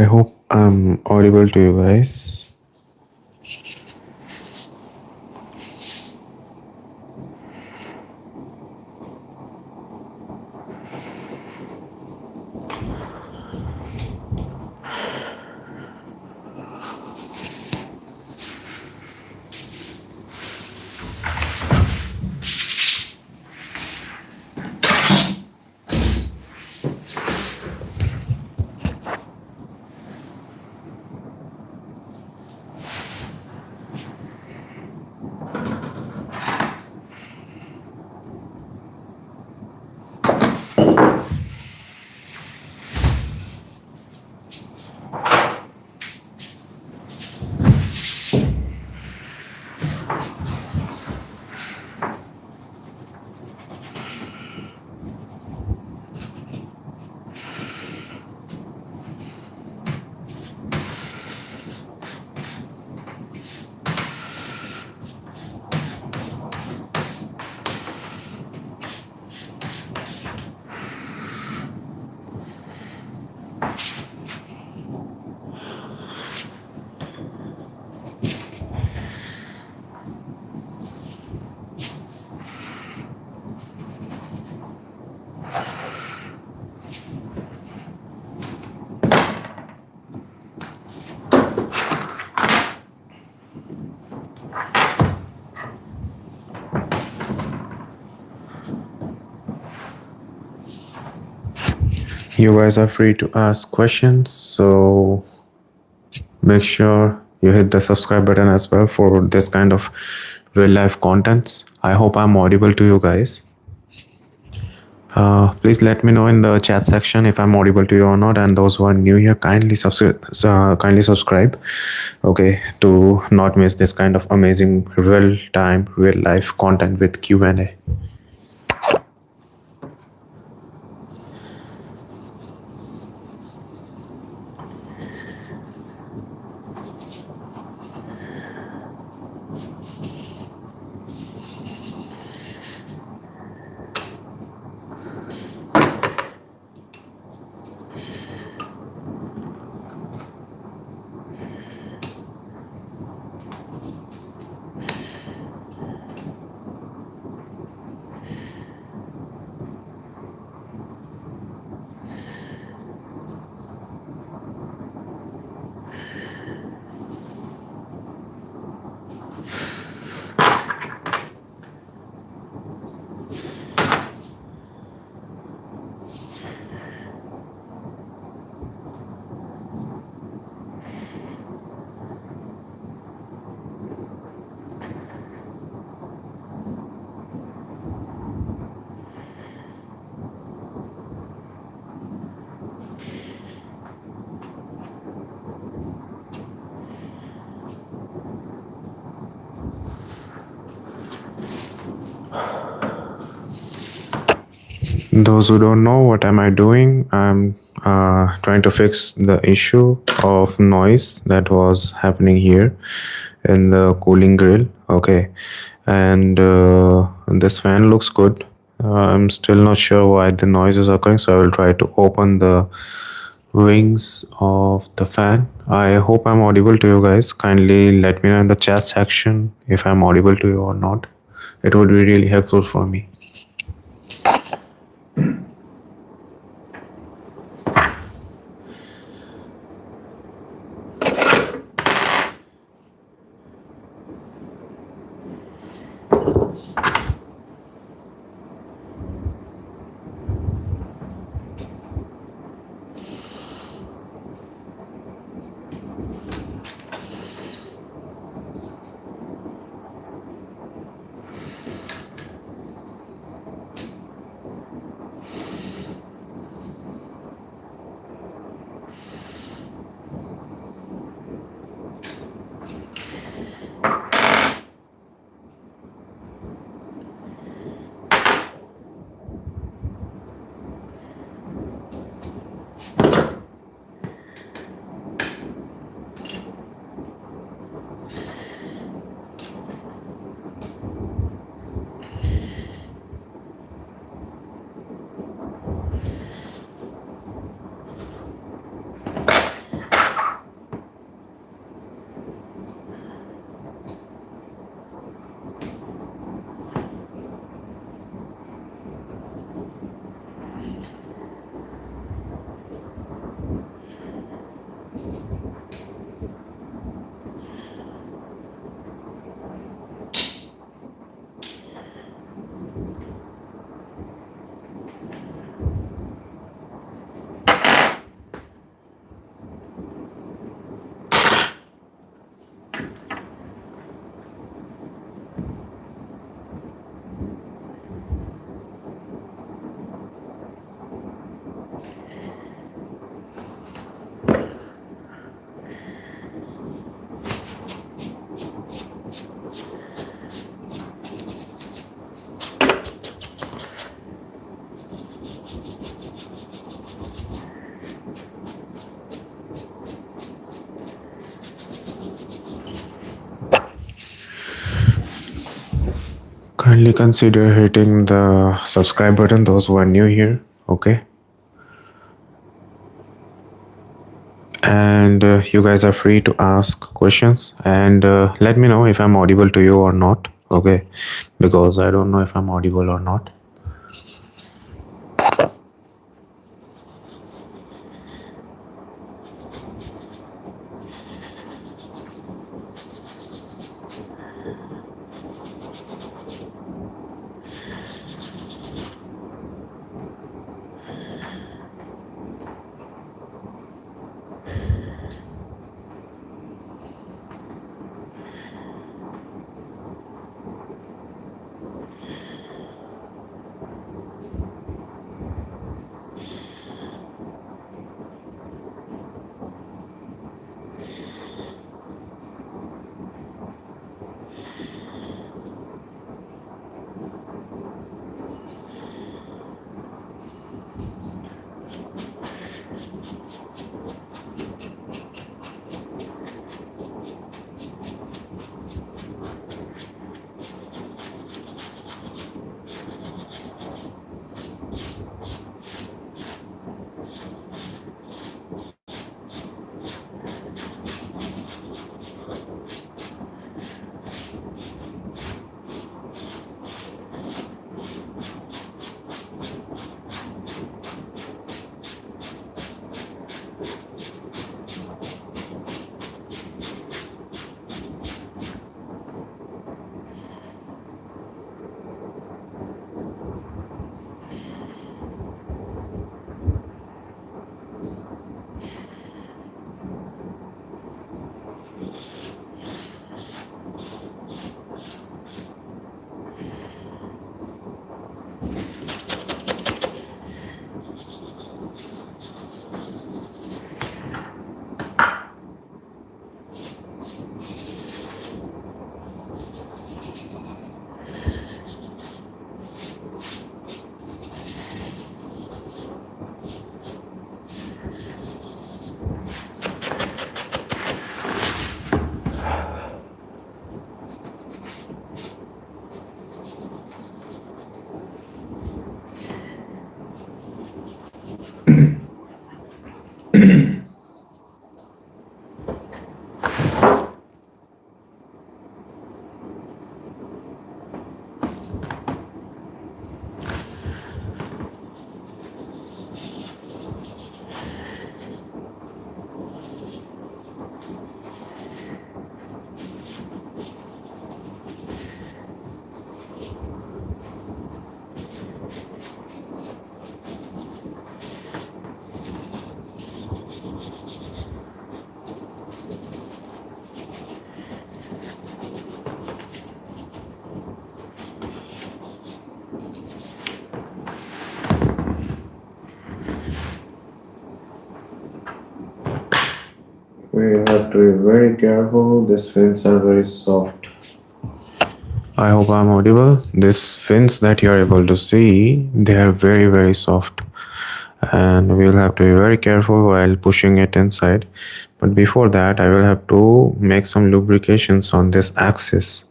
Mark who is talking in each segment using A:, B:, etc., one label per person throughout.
A: hope I'm audible to you guys. You guys are free to ask questions, so make sure you hit the subscribe button as well for this kind of real life contents. I hope I'm audible to you guys. Please let me know in the chat section if I'm audible to you or not. And those who are new here, kindly subscribe. Okay, to not miss this kind of amazing real time, real life content with Q&A. Those who don't know what am I doing, I'm trying to fix the issue of noise that was happening here in the cooling grill. Okay, and this fan looks good. I'm still not sure why the noise is occurring, so I will try to open the wings of the fan. I hope I'm audible to you guys. Kindly let me know in the chat section if I'm audible to you or not. It would be really helpful for me. kindly consider hitting the subscribe button, those who are new here. Okay, and you guys are free to ask questions, and let me know if I'm audible to you or not. Okay, because I don't know if I'm audible or not. We have to be very careful. These fins are very soft. I hope I'm audible. These fins that you're able to see, they are very soft. And we'll have to be very careful while pushing it inside. But before that, I will have to make some lubrications on this axis.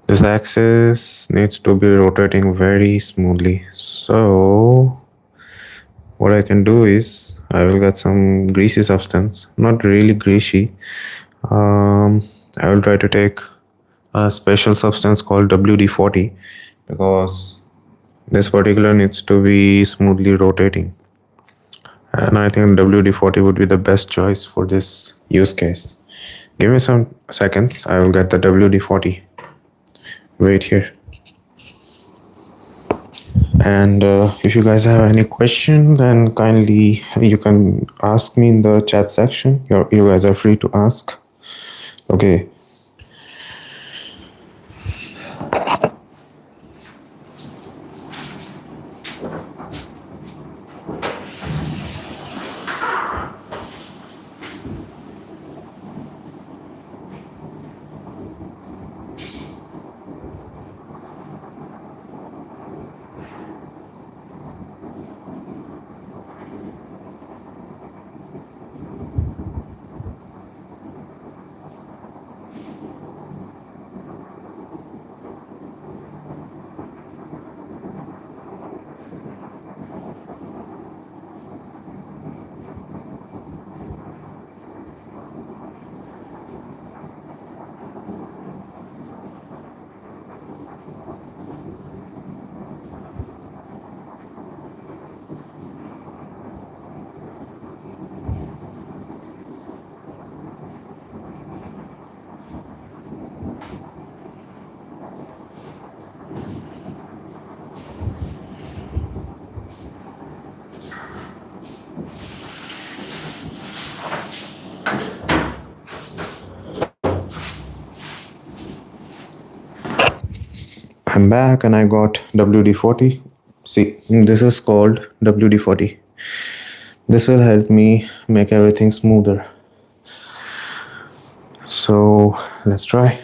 A: This axis needs to be rotating very smoothly. So what I can do is I will get some greasy substance, not really greasy. I will try to take a special substance called WD-40 because this particular needs to be smoothly rotating. And I think WD-40 would be the best choice for this use case. Give me some seconds, I will get the WD-40. Wait here. And if you guys have any question, then kindly you can ask me in the chat section. You guys are free to ask. Okay. I'm back and I got WD-40. See, this is called WD-40. This will help me make everything smoother. So let's try.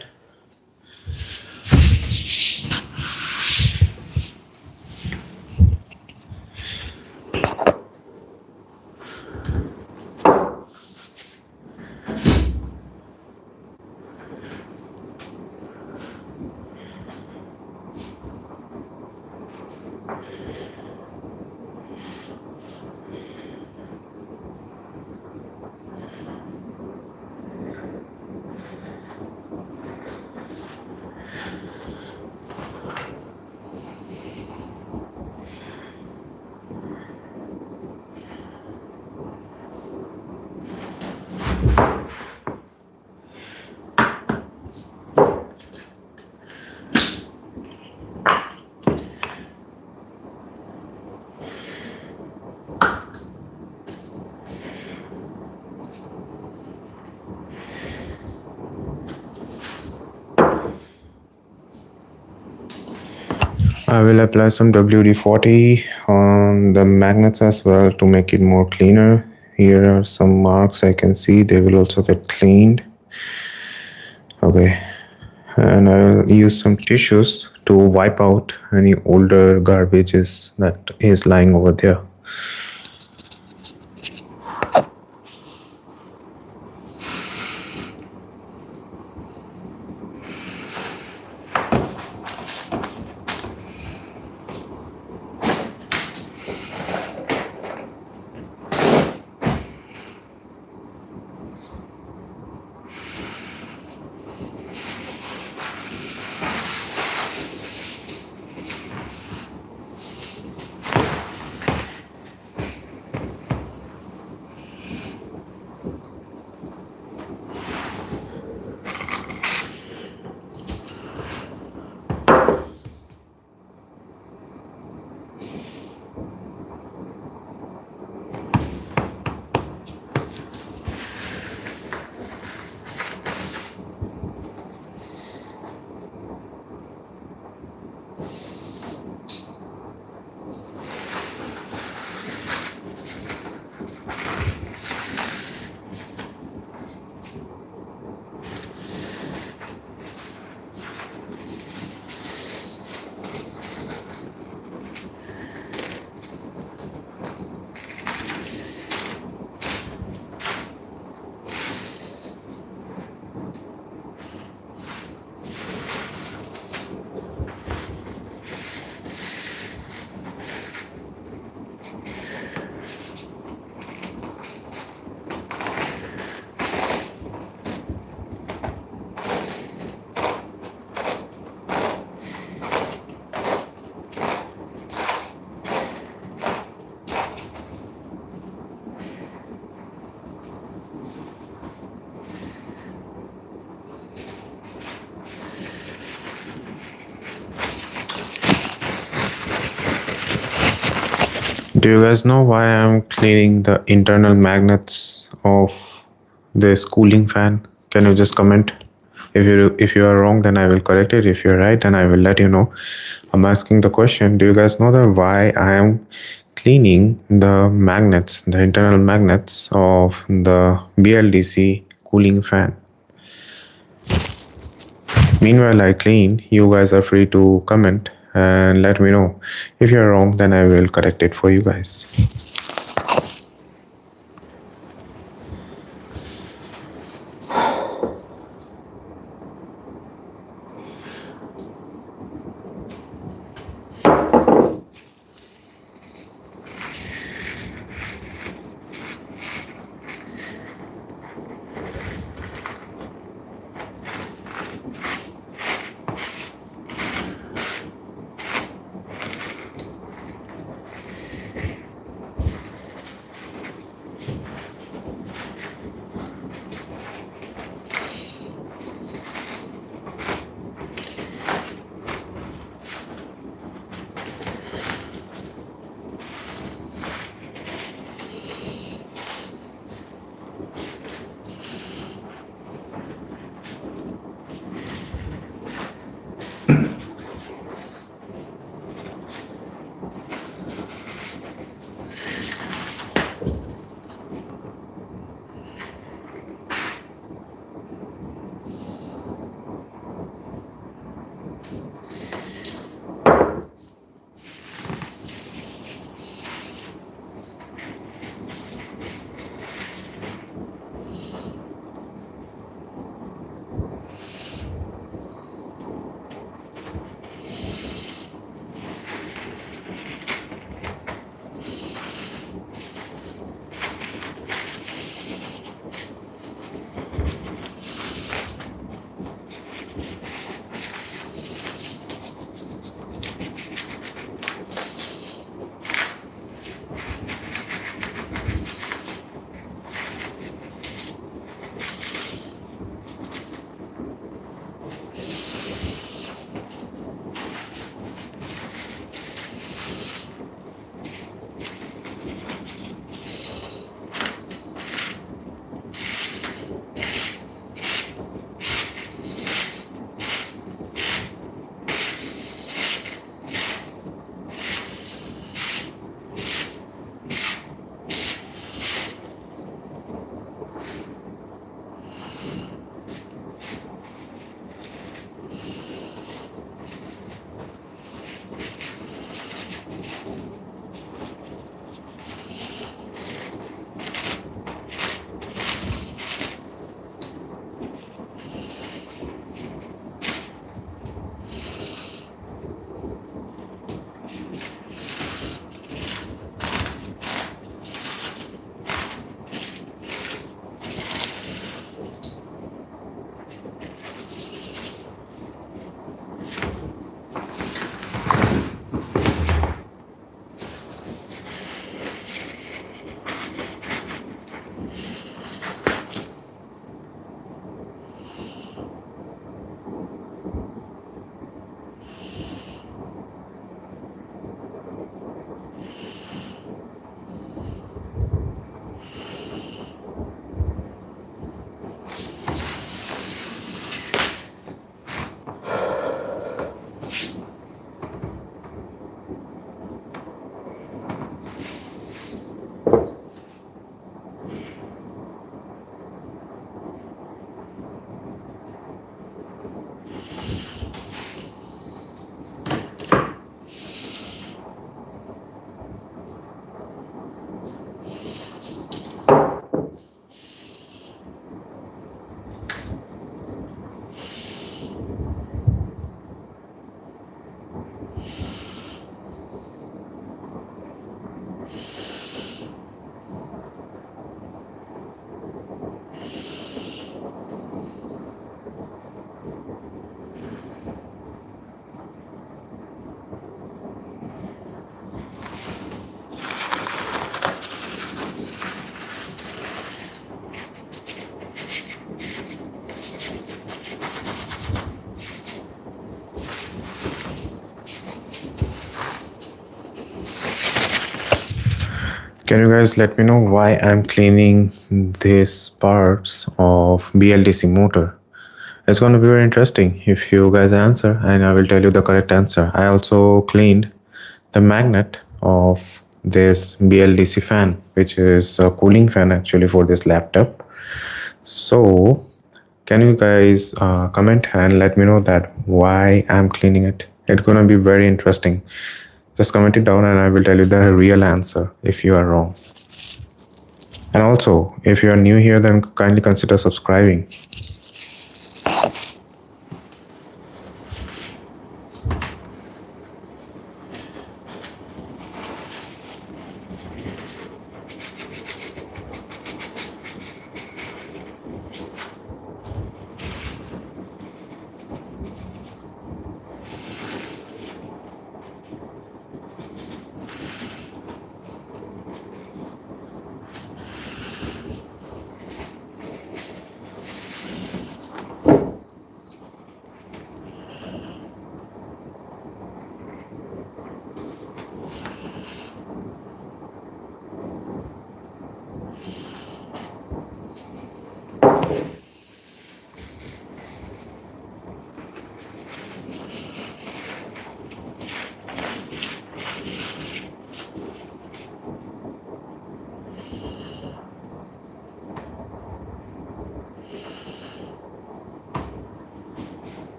A: I will apply some WD-40 on the magnets as well to make it more cleaner. Here are some marks I can see. They will also get cleaned. Okay. And I will use some tissues to wipe out any older garbages that is lying over there. Do you guys know why I'm cleaning the internal magnets of this cooling fan? Can you just comment? If you are wrong, then I will correct it. If you're right, then I will let you know. I'm asking the question, do you guys know that why I am cleaning the magnets, the internal magnets of the BLDC cooling fan? Meanwhile, I clean, you guys are free to comment and let me know. If you're wrong, then I will correct it for you guys. Can you guys let me know why I'm cleaning these parts of BLDC motor? It's going to be very interesting if you guys answer, and I will tell you the correct answer. I also cleaned the magnet of this BLDC fan, which is a cooling fan actually for this laptop. So can you guys comment and let me know that why I'm cleaning it? It's gonna be very interesting. Just comment it down and I will tell you the real answer if you are wrong. And also, if you are new here, then kindly consider subscribing.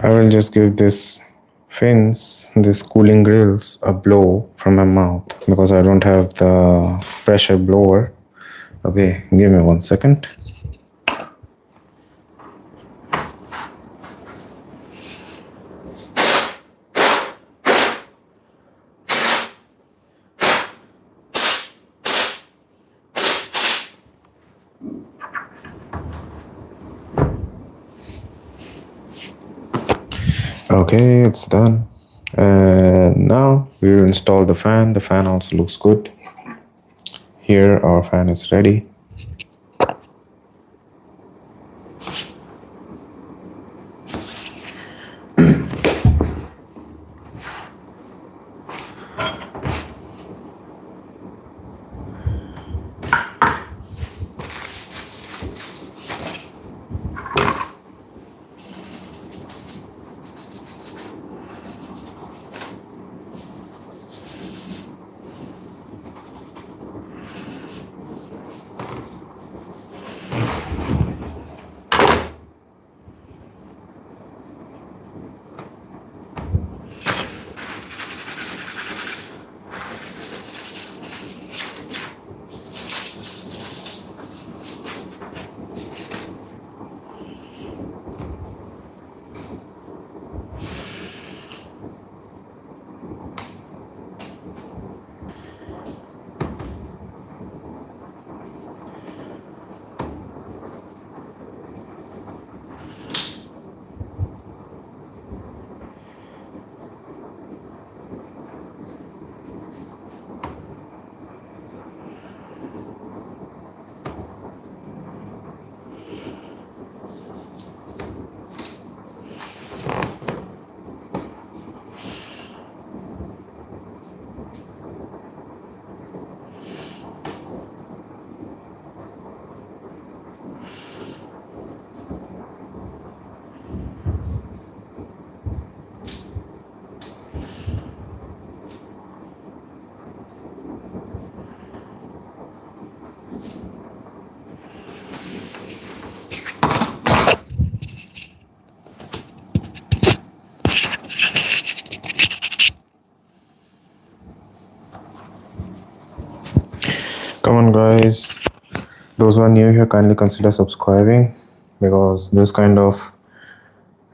A: I will just give this this cooling grills, a blow from my mouth because I don't have the pressure blower. Okay, give me 1 second. Okay, it's done. And now we will install the fan. The fan also looks good. Here our fan is ready. guys. Those who are new here, kindly consider subscribing because this kind of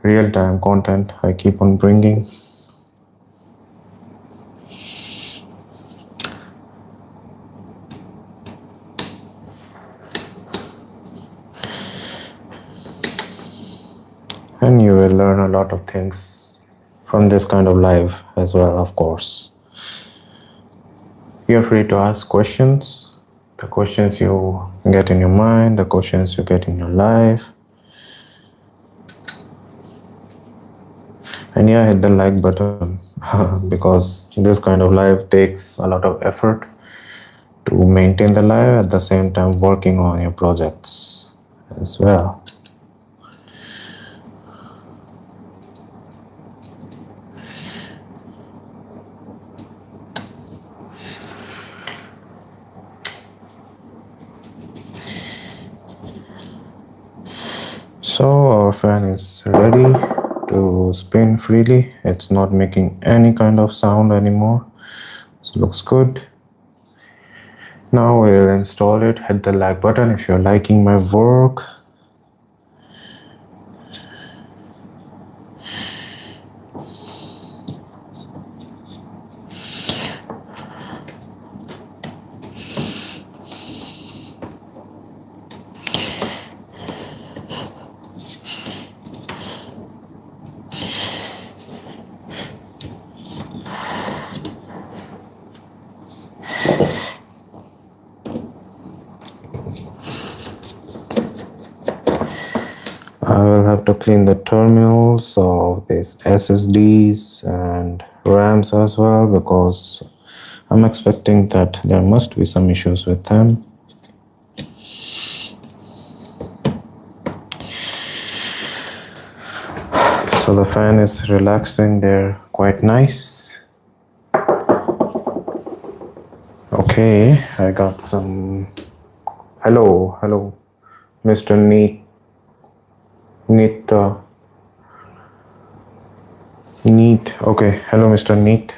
A: real-time content I keep on bringing. And you will learn a lot of things from this kind of live as well, of course. You're free to ask questions, the questions you get in your mind, the questions you get in your life. And yeah, hit the like button because this kind of live takes a lot of effort to maintain the live, at the same time working on your projects as well. So our fan is ready to spin freely. It's not making any kind of sound anymore. So looks good. Now we'll install it. Hit the like button if you're liking my work. I will have to clean the terminals of these SSDs and RAMs as well because I'm expecting that there must be some issues with them. So the fan is relaxing there, quite nice. Okay, I got some. Hello, Mr. Neat. Okay, hello, Mr. Neat.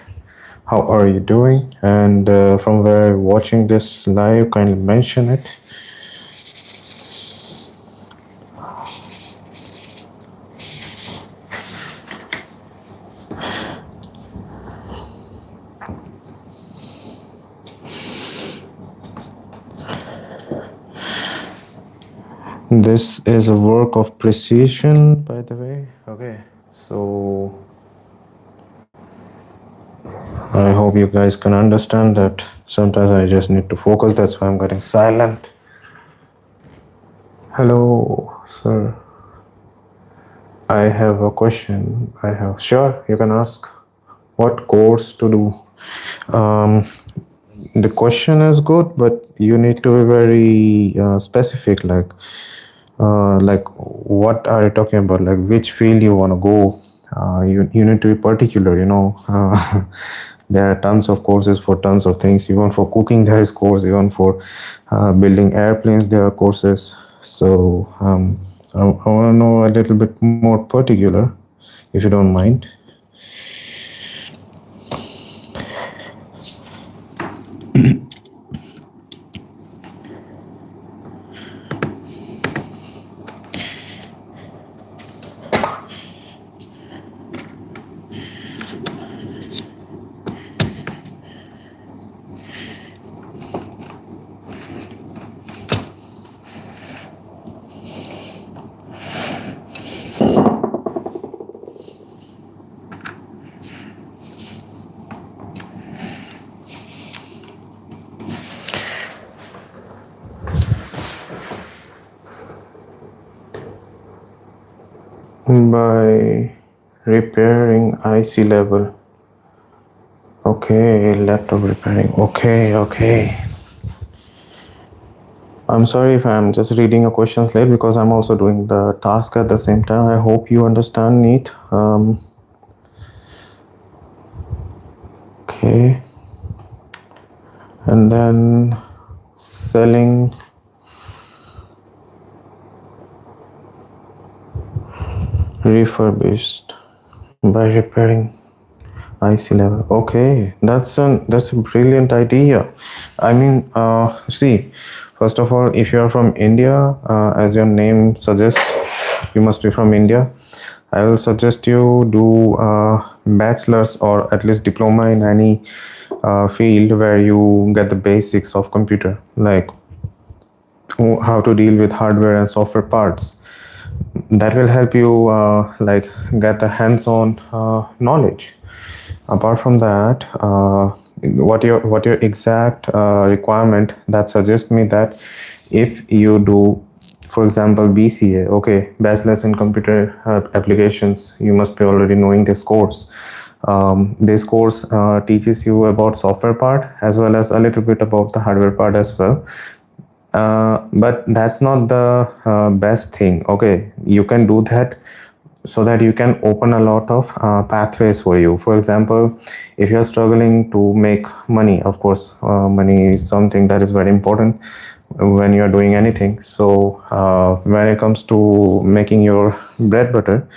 A: How are you doing? And from where you're watching this live, kindly mention it. This is a work of precision, by the way. Okay, so I hope you guys can understand that sometimes I just need to focus. That's why I'm getting silent. Hello, sir. I have a question. Sure, you can ask. What course to do? The question is good, but you need to be very specific. Like what are you talking about? Like which field you want to go? You need to be particular. There are tons of courses for tons of things. Even for cooking, there is course. Even for building airplanes, there are courses. So I want to know a little bit more particular, if you don't mind. By repairing IC level. Okay, laptop repairing. Okay. I'm sorry if I'm just reading your questions late because I'm also doing the task at the same time. I hope you understand, Neat. Okay. And then selling refurbished by repairing. IC level. Okay, that's a brilliant idea. I mean, see, first of all, if you are from India, as your name suggests, you must be from India. I will suggest you do bachelor's or at least diploma in any field where you get the basics of computer, like how to deal with hardware and software parts. That will help you like get a hands-on knowledge. Apart from that, what your exact requirement that suggests me that if you do, for example, BCA, okay, bachelor's in computer applications, you must be already knowing this course. This course teaches you about software part as well as a little bit about the hardware part as well. But that's not the best thing. Okay, you can do that so that you can open a lot of pathways for you. For example, if you're struggling to make money, of course, money is something that is very important when you're doing anything. So when it comes to making your bread butter,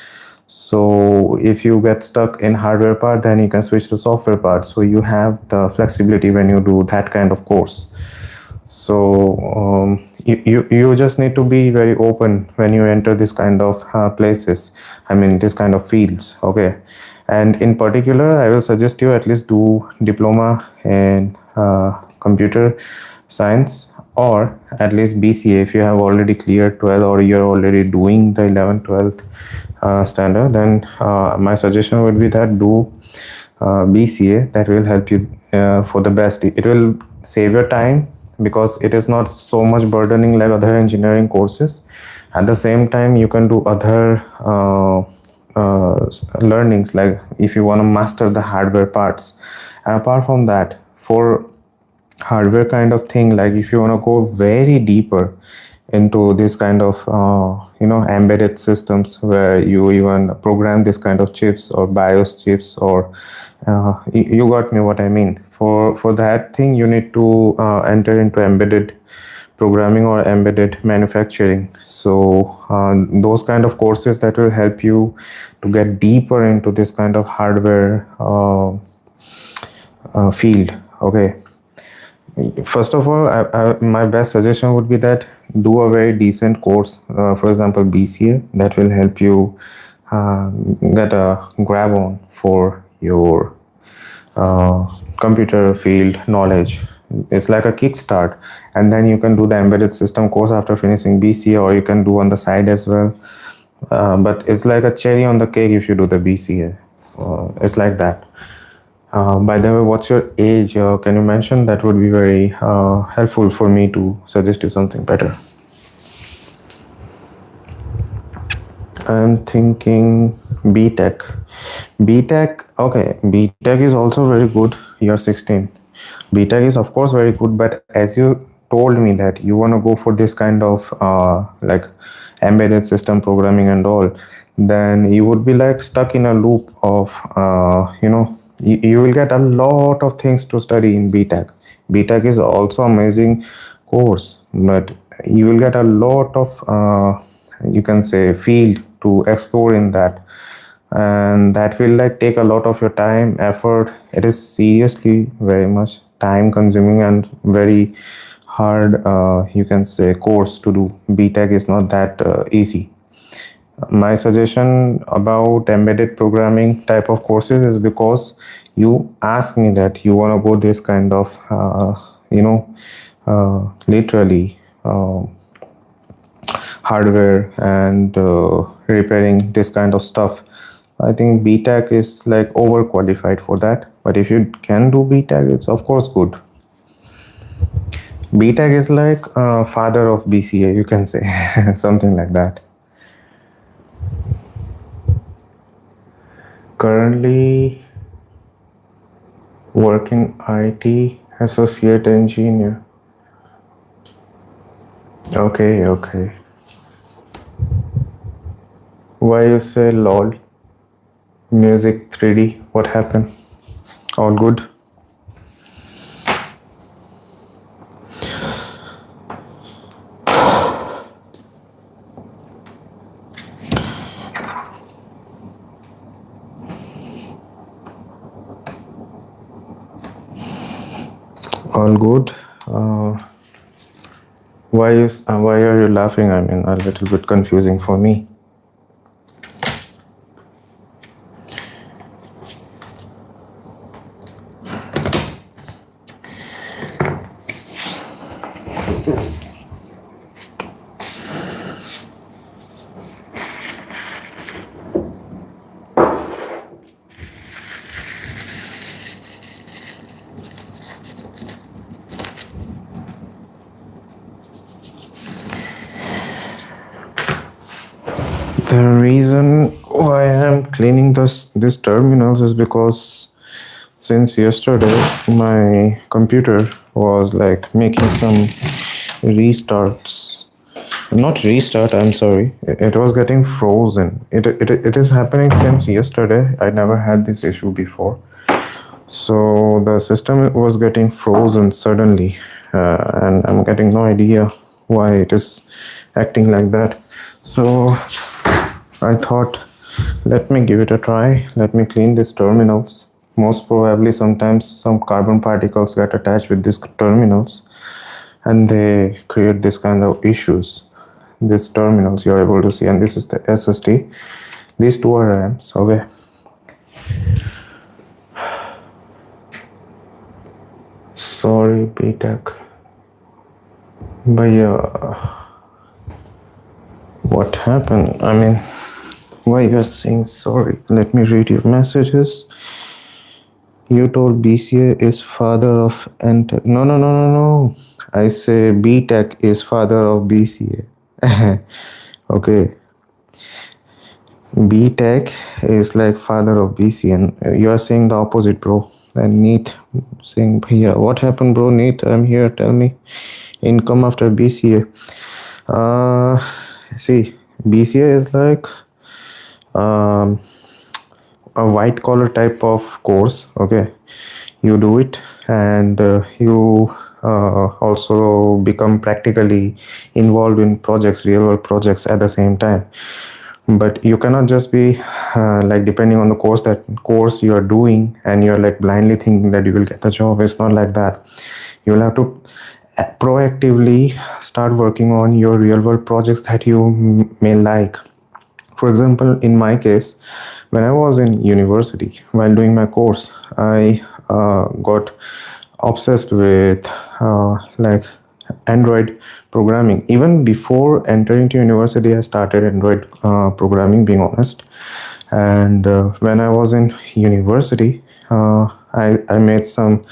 A: so if you get stuck in hardware part, then you can switch to software part, so you have the flexibility when you do that kind of course. So you just need to be very open when you enter this kind of places, I mean this kind of fields. Okay, and in particular I will suggest you at least do diploma in computer science, or at least BCA if you have already cleared 12 or you're already doing the 11th 12th standard. Then my suggestion would be that do BCA. That will help you for the best. It will save your time because it is not so much burdening like other engineering courses. At the same time, you can do other learnings, like if you want to master the hardware parts. And apart from that, for hardware kind of thing, like if you want to go very deeper into this kind of embedded systems where you even program this kind of chips or BIOS chips, or you got me what I mean. For that thing you need to enter into embedded programming or embedded manufacturing. So those kind of courses that will help you to get deeper into this kind of hardware field. Okay, first of all, my best suggestion would be that do a very decent course, for example BCA. That will help you get a grab on for your computer field knowledge. It's like a kickstart, and then you can do the embedded system course after finishing BCA, or you can do on the side as well. But it's like a cherry on the cake if you do the BCA. It's like that. By the way, what's your age? Can you mention? That would be very helpful for me to suggest you something better. I'm thinking BTech. BTech, okay, BTech is also very good. You're 16. BTech is of course very good, but as you told me that you want to go for this kind of like embedded system programming and all, then you would be like stuck in a loop of you will get a lot of things to study in BTech. BTech is also amazing course, but you will get a lot of you can say field to explore in that, and that will like take a lot of your time, effort. It is seriously very much time consuming and very hard you can say course to do. BTech is not that easy. My suggestion about embedded programming type of courses is because you ask me that you want to go this kind of literally hardware and repairing this kind of stuff. I think BTech is like overqualified for that, but if you can do BTech, it's of course good. BTech is like father of BCA, you can say, something like that. Currently working IT associate engineer. Okay, okay. Why you say lol? Music 3D, what happened? All good? All good. Why are you laughing? I mean, a little bit confusing for me. The reason why I'm cleaning this terminals is because since yesterday my computer was like making some restarts. Not restart, I'm sorry. It was getting frozen. It is happening since yesterday. I never had this issue before. So the system was getting frozen suddenly, and I'm getting no idea why it is acting like that. So I thought, let me give it a try. Let me clean these terminals. Most probably, sometimes some carbon particles get attached with these terminals, and they create this kind of issues. These terminals you're able to see, and this is the SSD. These two are RAMs. Okay. Sorry, BTEC. But yeah, what happened? I mean, why you're saying sorry? Let me read your messages. You told BCA is father of NTech. No. I say BTEC is father of BCA. Okay. BTEC is like father of BCA, and you are saying the opposite, bro. And Neat saying, yeah, what happened, bro? Neat, I'm here. Tell me. Income after BCA. See, BCA is like um, a white collar type of course. Okay, you do it, and you also become practically involved in projects, real world projects at the same time. But you cannot just be like depending on the course you are doing, and you're like blindly thinking that you will get the job. It's not like that. You will have to proactively start working on your real world projects that you may like. For example, in my case, when I was in university while doing my course, I got obsessed with like Android programming. Even before entering to university, I started Android programming, being honest. And when I was in university, I made some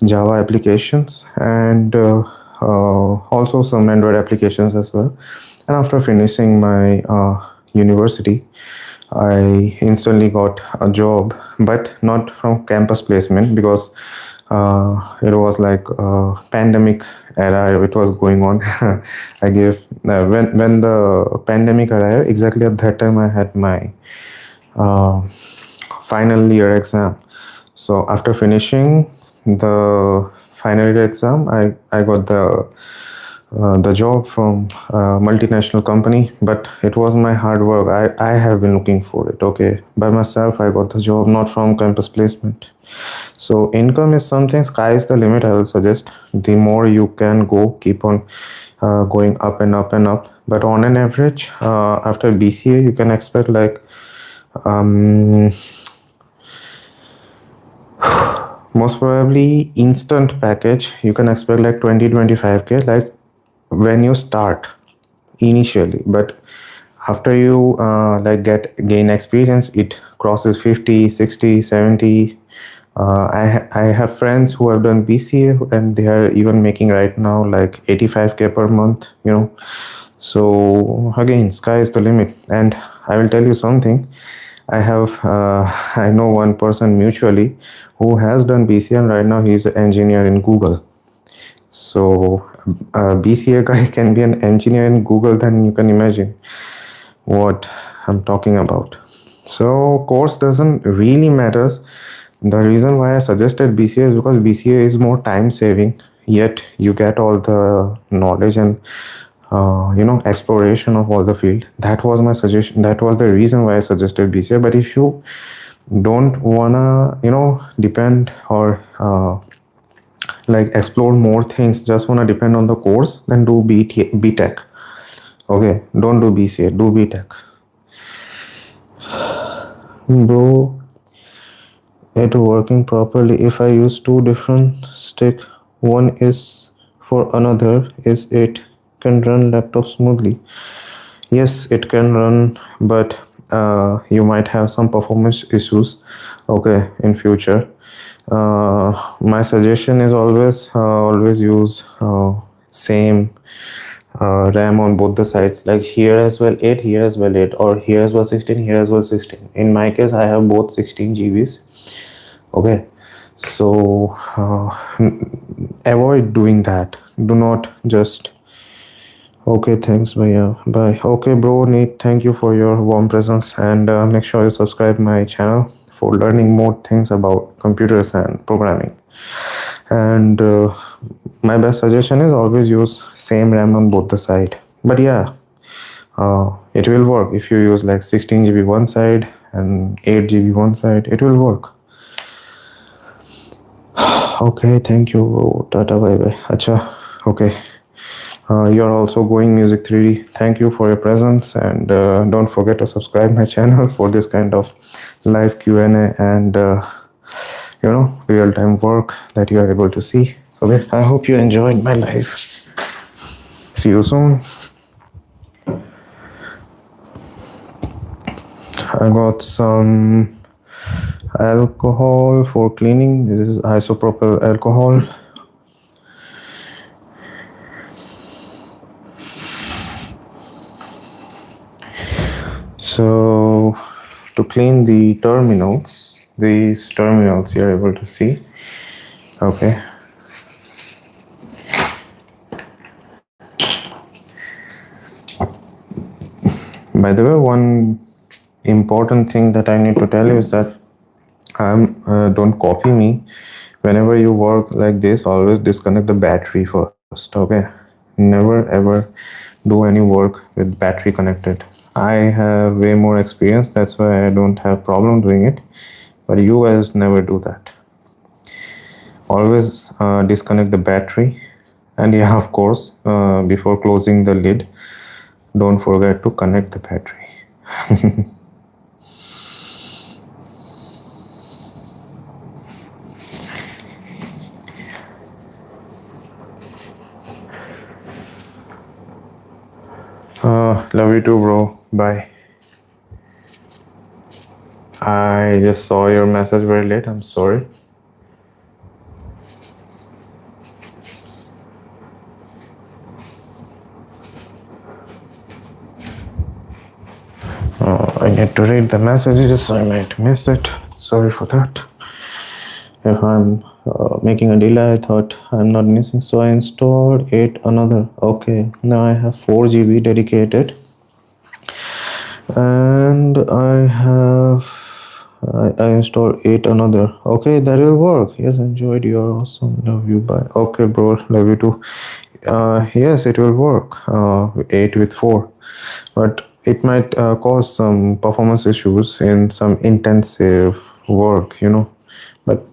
A: Java applications, and also some Android applications as well. And after finishing my university, I instantly got a job, but not from campus placement, because it was like pandemic era. It was going on. I gave when the pandemic arrived. Exactly at that time, I had my uh, final year exam. So after finishing the final year exam, I got the job from a multinational company, but it was my hard work. I have been looking for it. Okay, by myself, I got the job, not from campus placement. So income is something, sky is the limit. I will suggest the more you can go, keep on going up and up and up. But on an average, after BCA, you can expect like most probably instant package. You can expect like 20-25K, like when you start initially. But after you like gain experience, it crosses 50, 60, 70. I have friends who have done BCA, and they are even making right now like 85K per month, you know. So again, sky is the limit. And I will tell you something. I know one person mutually who has done BCA, and right now he's an engineer in Google. So a BCA guy can be an engineer in Google, then you can imagine what I'm talking about. So course doesn't really matters. The reason why I suggested BCA is because BCA is more time saving, yet you get all the knowledge and exploration of all the field. That was my suggestion. That was the reason why I suggested BCA. But if you don't wanna depend or like explore more things, just want to depend on the course, then do BTech. Okay, don't do BCA, do BTech. Bro, it working properly. If I use two different stick, one is for another, is it can run laptop smoothly? Yes, it can run, but you might have some performance issues, okay, in future. My suggestion is always use same RAM on both the sides, like here as well 8, here as well 8, or here as well 16, here as well 16. In my case, I have both 16 GBs. Okay, so avoid doing that. Do not just. Okay, thanks, Bhaiya. Bye. Okay, bro, Neat, thank you for your warm presence, and make sure you subscribe my channel for learning more things about computers and programming. And my best suggestion is always use same RAM on both the side. But yeah, it will work if you use like 16 GB one side and 8 GB one side. It will work. Okay, thank you, bro. Tata, bye bye. Acha. Okay. You're also going music 3D. Thank you for your presence, and don't forget to subscribe my channel for this kind of live Q&A and real-time work that you are able to see. Okay, I hope you enjoyed my live. See you soon. I got some alcohol for cleaning. This is isopropyl alcohol. So to clean the terminals, these terminals you're able to see. Okay. By the way, one important thing that I need to tell you is that don't copy me. Whenever you work like this, always disconnect the battery first. Okay, never ever do any work with battery connected. I have way more experience, that's why I don't have problem doing it, but you guys never do that. Always disconnect the battery, and yeah, of course, before closing the lid, don't forget to connect the battery. Love you too, bro. Bye. I just saw your message very late. I'm sorry. I need to read the messages. I might miss it. Sorry for that. If I'm making a delay, I thought I'm not missing. So I installed 8 another. Okay, now I have 4 GB dedicated. And I installed 8 another. Okay, that will work. Yes, enjoyed. You're awesome. Love you. Bye. Okay, bro. Love you too. Yes, it will work. 8 with 4, but it might cause some performance issues in some intensive work, But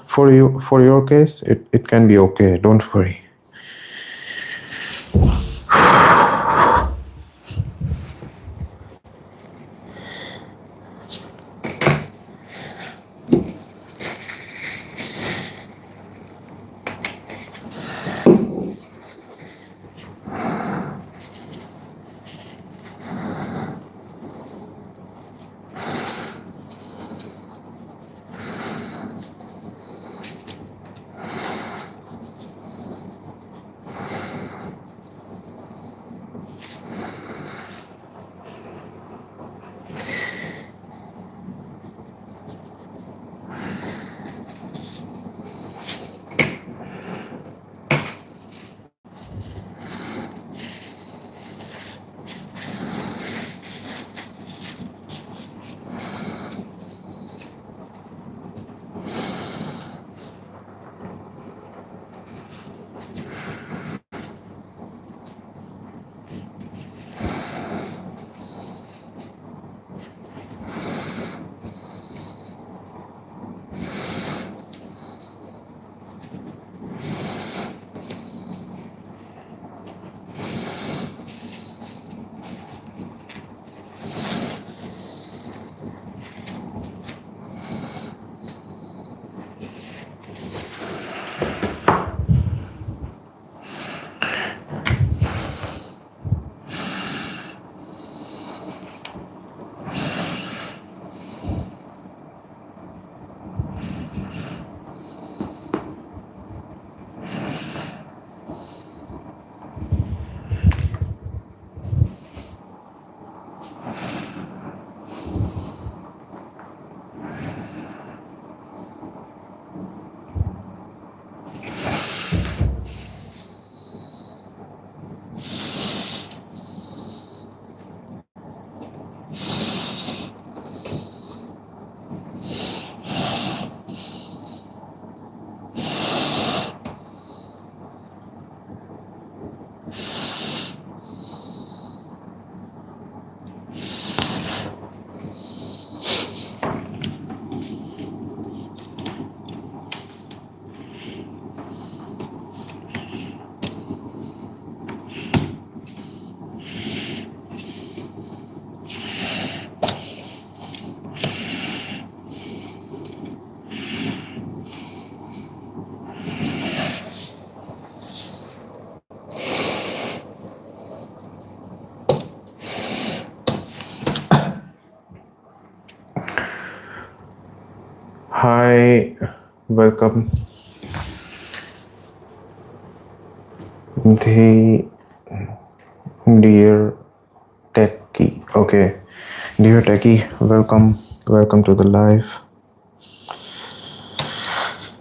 A: for your case, it can be okay. Don't worry. Hi, welcome. The dear techie. Okay, dear techie, welcome to the live.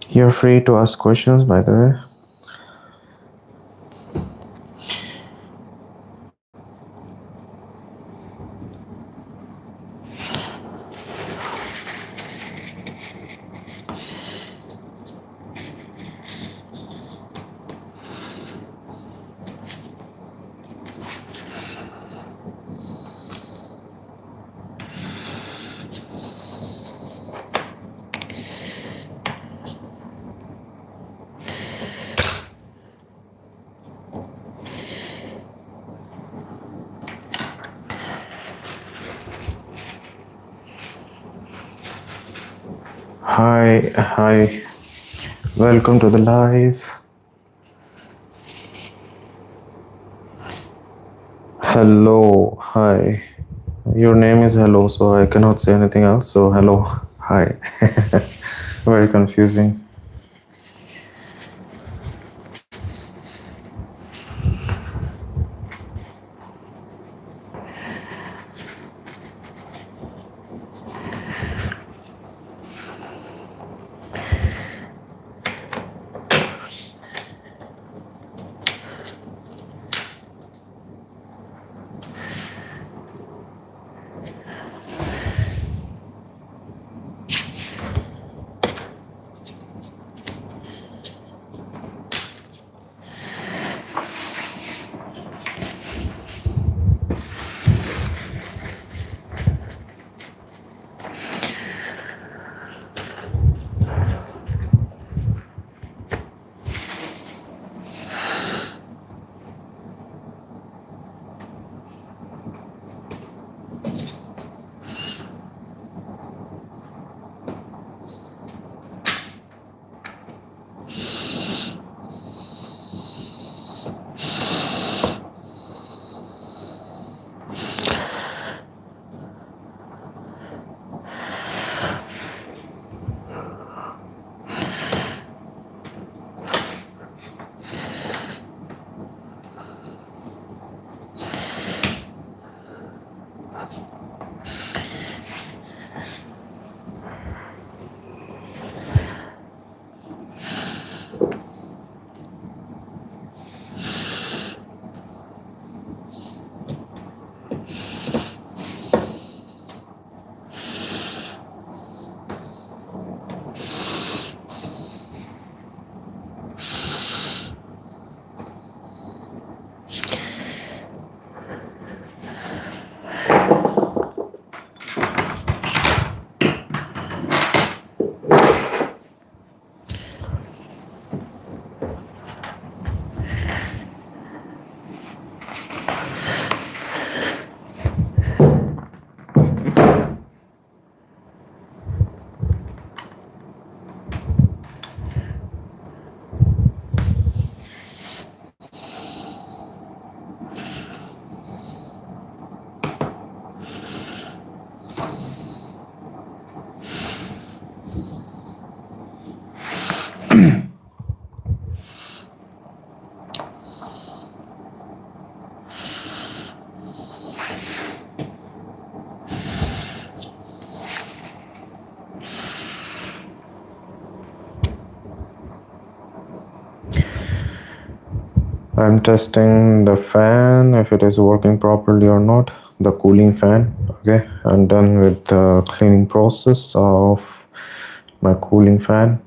A: You're free to ask questions, by the way. Hi, welcome to the live. Hello, hi. Your name is hello, so I cannot say anything else. So, hello, hi. Very confusing. I'm testing the fan, if it is working properly or not, the cooling fan. Okay, I'm done with the cleaning process of my cooling fan.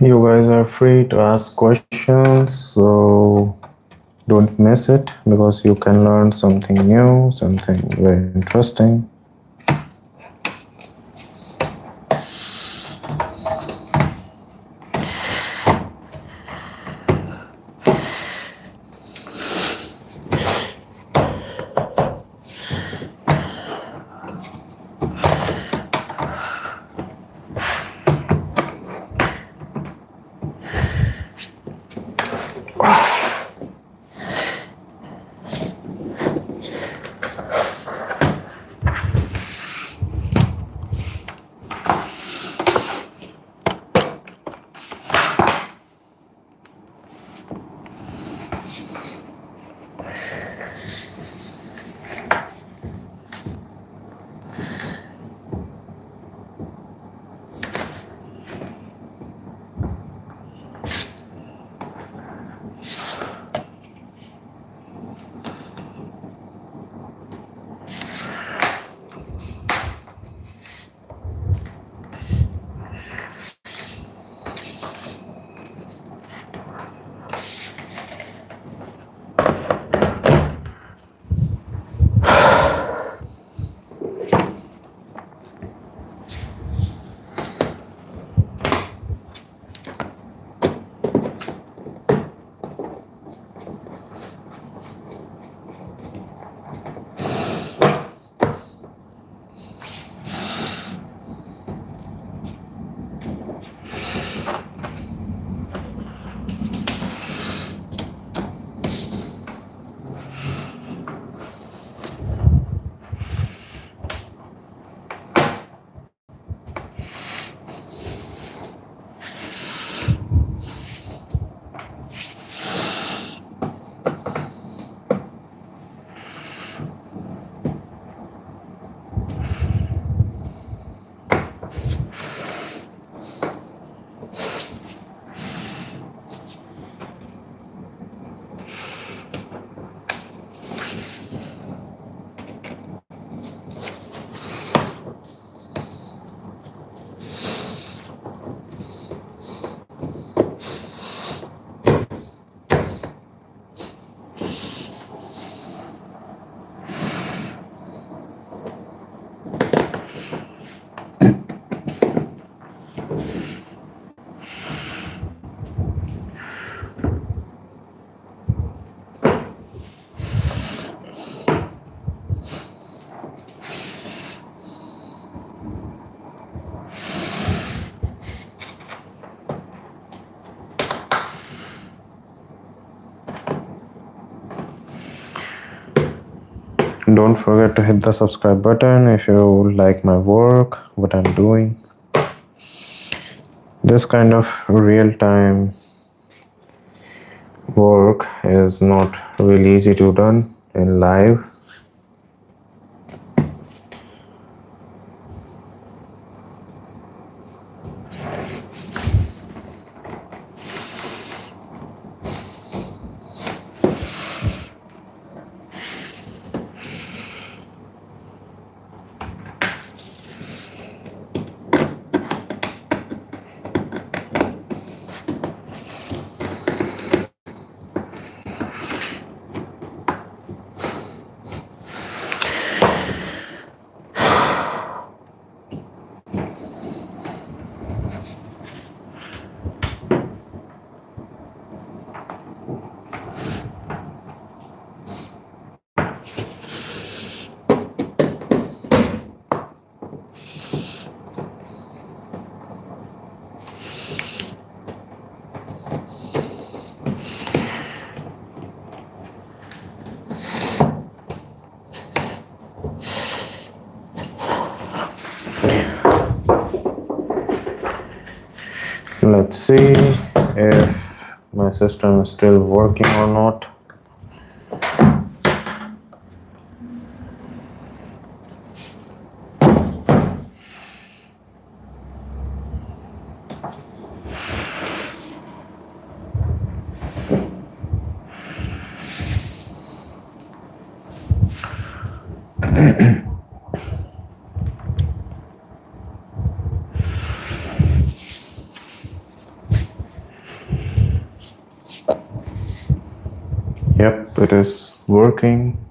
A: You guys are free to ask questions, so don't miss it because you can learn something new, something very interesting. Don't forget to hit the subscribe button if you like my work, what I'm doing. This kind of real-time work is not really easy to done in live. Let's see if my system is still working or not. it is working.